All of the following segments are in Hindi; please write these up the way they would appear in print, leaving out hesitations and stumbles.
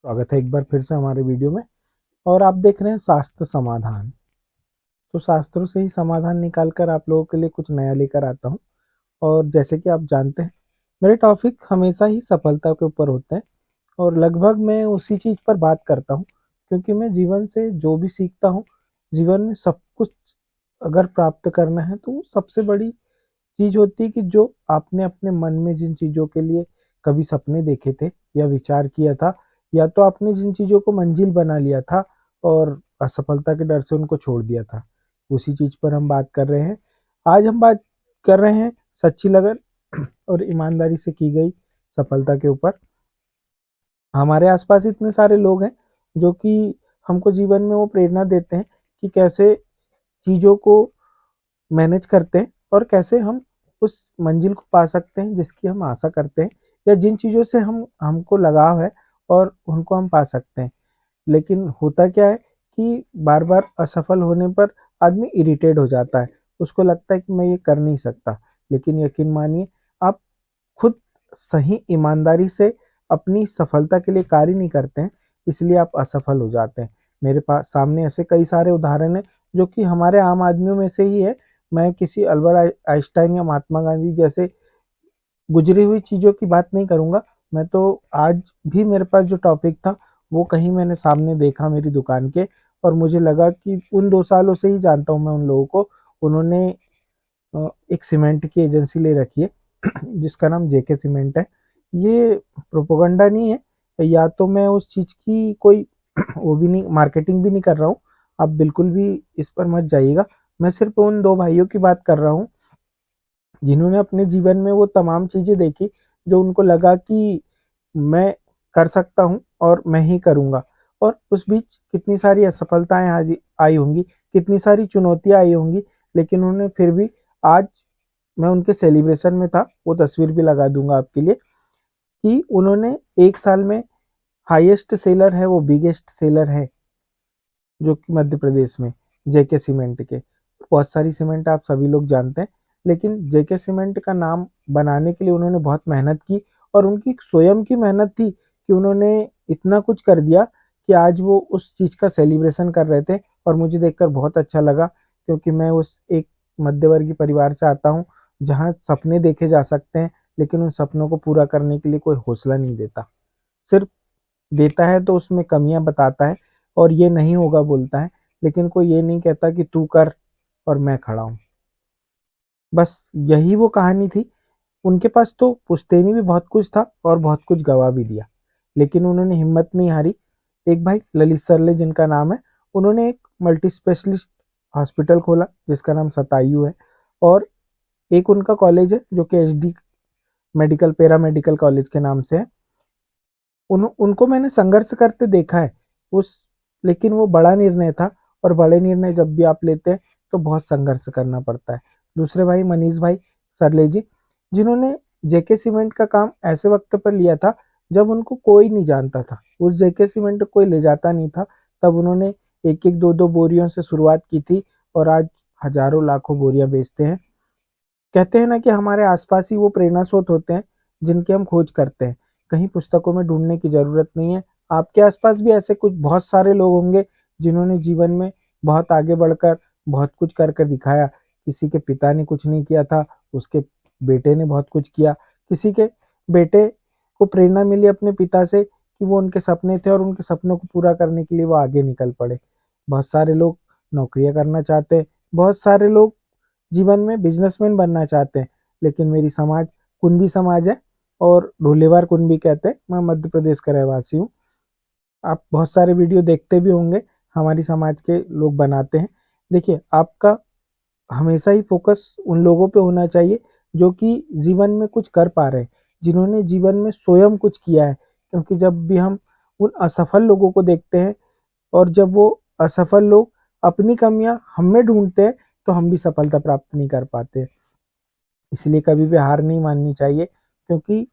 स्वागत है एक बार फिर से हमारे वीडियो में। और आप देख रहे हैं शास्त्र समाधान। तो शास्त्रों से ही समाधान निकाल कर आप लोगों के लिए कुछ नया लेकर आता हूँ। और जैसे कि आप जानते हैं, मेरे टॉपिक हमेशा ही सफलता के ऊपर होते हैं और लगभग मैं उसी चीज पर बात करता हूँ, क्योंकि मैं जीवन से जो भी सीखता हूँ, जीवन में सब कुछ अगर प्राप्त करना है तो सबसे बड़ी चीज होती है कि जो आपने अपने मन में जिन चीजों के लिए कभी सपने देखे थे या विचार किया था, या तो आपने जिन चीजों को मंजिल बना लिया था और असफलता के डर से उनको छोड़ दिया था, उसी चीज पर हम बात कर रहे हैं। आज हम बात कर रहे हैं सच्ची लगन और ईमानदारी से की गई सफलता के ऊपर। हमारे आसपास इतने सारे लोग हैं जो कि हमको जीवन में वो प्रेरणा देते हैं कि कैसे चीजों को मैनेज करते हैं और कैसे हम उस मंजिल को पा सकते हैं जिसकी हम आशा करते हैं, या जिन चीज़ों से हमको लगाव है और उनको हम पा सकते हैं। लेकिन होता क्या है कि बार बार असफल होने पर आदमी इरिटेट हो जाता है, उसको लगता है कि मैं ये कर नहीं सकता। लेकिन यकीन मानिए, आप खुद सही ईमानदारी से अपनी सफलता के लिए कार्य नहीं करते हैं, इसलिए आप असफल हो जाते हैं। मेरे पास सामने ऐसे कई सारे उदाहरण हैं जो कि हमारे आम आदमियों में से ही है। मैं किसी अल्बर्ट आइंस्टाइन या महात्मा गांधी जैसे गुजरी हुई चीज़ों की बात नहीं करूंगा। मैं तो आज भी मेरे पास जो टॉपिक था वो कहीं मैंने सामने देखा मेरी दुकान के, और मुझे लगा कि उन 2 सालों से ही जानता हूँ मैं उन लोगों को। उन्होंने एक सीमेंट की एजेंसी ले रखी है जिसका नाम जेके सीमेंट है। ये प्रोपोगंडा नहीं है, या तो मैं उस चीज़ की कोई वो भी नहीं, मार्केटिंग भी नहीं कर रहा हूँ। आप बिल्कुल भी इस पर मत जाइएगा। मैं सिर्फ उन दो भाइयों की बात कर रहा हूँ जिन्होंने अपने जीवन में वो तमाम चीज़ें देखी जो उनको लगा कि मैं कर सकता हूँ और मैं ही करूँगा। और उस बीच कितनी सारी असफलताएं आई होंगी, कितनी सारी चुनौतियां आई होंगी, लेकिन उन्होंने फिर भी आज, मैं उनके सेलिब्रेशन में था, वो तस्वीर भी लगा दूंगा आपके लिए, कि उन्होंने एक साल में हाईएस्ट सेलर है, वो बिगेस्ट सेलर है जो कि मध्य प्रदेश में जेके सीमेंट के। बहुत सारी सीमेंट आप सभी लोग जानते हैं, लेकिन जेके सीमेंट का नाम बनाने के लिए उन्होंने बहुत मेहनत की। और उनकी स्वयं की मेहनत थी कि उन्होंने इतना कुछ कर दिया कि आज वो उस चीज़ का सेलिब्रेशन कर रहे थे। और मुझे देखकर बहुत अच्छा लगा, क्योंकि मैं उस एक मध्यवर्गीय परिवार से आता हूँ जहाँ सपने देखे जा सकते हैं, लेकिन उन सपनों को पूरा करने के लिए कोई हौसला नहीं देता। सिर्फ देता है तो उसमें कमियां बताता है और ये नहीं होगा बोलता है, लेकिन कोई ये नहीं कहता कि तू कर और मैं खड़ा हूं। बस यही वो कहानी थी। उनके पास तो पुश्तैनी भी बहुत कुछ था और बहुत कुछ गवा भी दिया, लेकिन उन्होंने हिम्मत नहीं हारी। एक भाई ललित सरले जिनका नाम है, उन्होंने एक मल्टी स्पेशलिस्ट हॉस्पिटल खोला जिसका नाम शतायु है। और एक उनका कॉलेज है जो कि HD medical para medical college के नाम से है। उनको मैंने संघर्ष करते देखा है उस, लेकिन वो बड़ा निर्णय था, और बड़े निर्णय जब भी आप लेते हैं तो बहुत संघर्ष करना पड़ता है। दूसरे भाई मनीष भाई सरले जी, जिन्होंने जेके सीमेंट का काम ऐसे वक्त पर लिया था जब उनको कोई नहीं जानता था, उस जेके सीमेंट को कोई ले जाता नहीं था। तब उन्होंने एक एक दो दो बोरियों से शुरुआत की थी, और आज हजारों लाखों बोरियां बेचते हैं। कहते हैं ना कि हमारे आसपास ही वो प्रेरणा स्रोत होते हैं जिनकी हम खोज करते हैं, कहीं पुस्तकों में ढूंढने की जरूरत नहीं है। आपके आसपास भी ऐसे कुछ बहुत सारे लोग होंगे जिन्होंने जीवन में बहुत आगे बढ़कर बहुत कुछ कर कर दिखाया। किसी के पिता ने कुछ नहीं किया था, उसके बेटे ने बहुत कुछ किया। किसी के बेटे को प्रेरणा मिली अपने पिता से कि वो उनके सपने थे और उनके सपनों को पूरा करने के लिए वो आगे निकल पड़े। बहुत सारे लोग नौकरियां करना चाहते हैं, बहुत सारे लोग जीवन में बिजनेसमैन बनना चाहते हैं, लेकिन मेरी समाज कुनबी समाज है, और ढोलेवार कुनबी कहते हैं। मैं मध्य प्रदेश का रहवासी हूँ। आप बहुत सारे वीडियो देखते भी होंगे, हमारी समाज के लोग बनाते हैं। देखिए, आपका हमेशा ही फोकस उन लोगों पे होना चाहिए जो कि जीवन में कुछ कर पा रहे हैं, जिन्होंने जीवन में स्वयं कुछ किया है। क्योंकि जब भी हम उन असफल लोगों को देखते हैं, और जब वो असफल लोग अपनी कमियां हम में ढूंढते हैं, तो हम भी सफलता प्राप्त नहीं कर पाते। इसलिए कभी भी हार नहीं माननी चाहिए, क्योंकि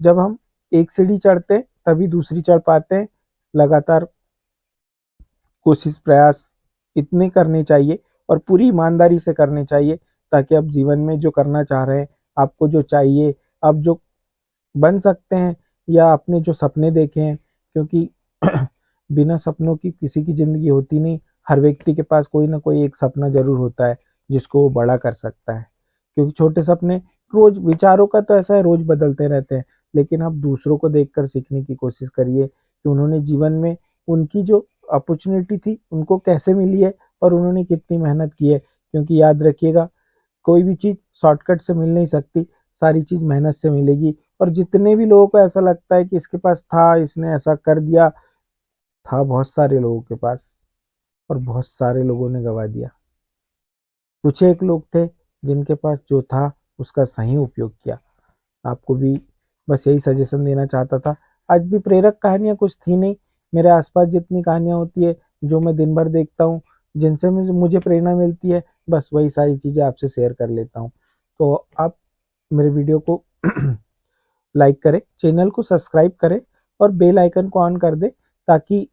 जब हम एक सीढ़ी चढ़ते हैं तभी दूसरी चढ़ पाते हैं। लगातार कोशिश प्रयास इतने करने चाहिए और पूरी ईमानदारी से करने चाहिए, ताकि आप जीवन में जो करना चाह रहे हैं, आपको जो चाहिए, आप जो बन सकते हैं, या आपने जो सपने देखे हैं। क्योंकि बिना सपनों की किसी की ज़िंदगी होती नहीं। हर व्यक्ति के पास कोई ना कोई एक सपना ज़रूर होता है, जिसको वो बड़ा कर सकता है। क्योंकि छोटे सपने रोज़, विचारों का तो ऐसा है, रोज़ बदलते रहते हैं। लेकिन आप दूसरों को देखकर सीखने की कोशिश करिए कि उन्होंने जीवन में उनकी जो अपॉर्च्युनिटी थी, उनको कैसे मिली है और उन्होंने कितनी मेहनत की है। क्योंकि याद रखिएगा, कोई भी चीज़ शॉर्टकट से मिल नहीं सकती, सारी चीज़ मेहनत से मिलेगी। और जितने भी लोगों को ऐसा लगता है कि इसके पास था, इसने ऐसा कर दिया, था बहुत सारे लोगों के पास और बहुत सारे लोगों ने गवा दिया। कुछ एक लोग थे जिनके पास जो था उसका सही उपयोग किया। आपको भी बस यही सजेशन देना चाहता था। आज भी प्रेरक कहानियाँ कुछ थी नहीं। मेरे आसपास जितनी कहानियाँ होती है, जो मैं दिन भर देखता हूँ, जिनसे मुझे मुझे प्रेरणा मिलती है, बस वही सारी चीज़ें आपसे शेयर कर लेता हूँ। तो आप मेरे वीडियो को लाइक करें, चैनल को सब्सक्राइब करें और बेल आइकन को ऑन कर दें, ताकि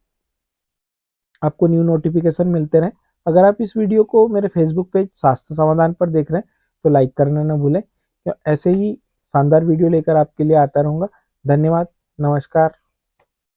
आपको न्यू नोटिफिकेशन मिलते रहें। अगर आप इस वीडियो को मेरे फेसबुक पेज शास्त्र समाधान पर देख रहे हैं, तो लाइक करना ना भूलें। ऐसे ही शानदार वीडियो लेकर आपके लिए आता रहूँगा। धन्यवाद, नमस्कार।